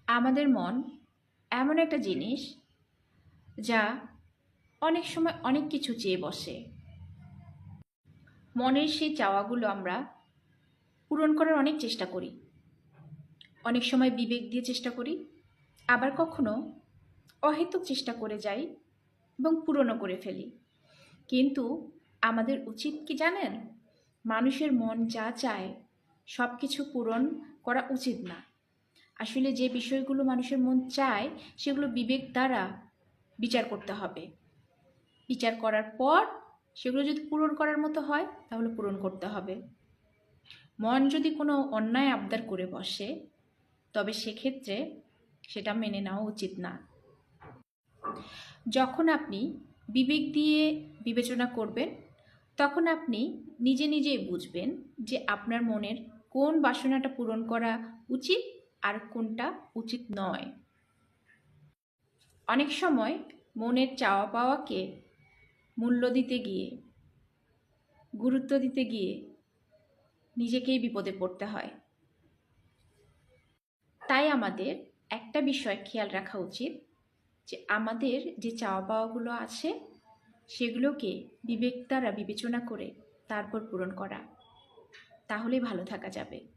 আমাদের মন এমন একটা জিনিস যা অনেক সময় অনেক কিছু চেয়ে বসে। মনের সেই চাওয়াগুলো আমরা পূরণ করার অনেক চেষ্টা করি। অনেক সময় বিবেক দিয়ে চেষ্টা করি, আবার কখনো অহেতুক চেষ্টা করে যাই এবং পূরণও করে ফেলি। কিন্তু আমাদের উচিত কি জানেন? মানুষের মন যা চায় সব কিছু পূরণ করা উচিত না। আসলে যে বিষয়গুলো মানুষের মন চায় সেগুলো বিবেক দ্বারা বিচার করতে হবে। বিচার করার পর সেগুলো যদি পূরণ করার মতো হয় তাহলে পূরণ করতে হবে। মন যদি কোনো অন্যায় আবদার করে বসে তবে সেক্ষেত্রে সেটা মেনে নেওয়া উচিত না। যখন আপনি বিবেক দিয়ে বিবেচনা করবেন তখন আপনি নিজে নিজেই বুঝবেন যে আপনার মনের কোন বাসনাটা পূরণ করা উচিত আর কোনটা উচিত নয়। অনেক সময় মনের চাওয়া পাওয়াকে মূল্য দিতে গিয়ে, গুরুত্ব দিতে গিয়ে নিজেকেই বিপদে পড়তে হয়। তাই আমাদের একটা বিষয় খেয়াল রাখা উচিত যে আমাদের যে চাওয়া পাওয়াগুলো আছে সেগুলোকে বিবেক দ্বারা বিবেচনা করে তারপর পূরণ করা, তাহলেই ভালো থাকা যাবে।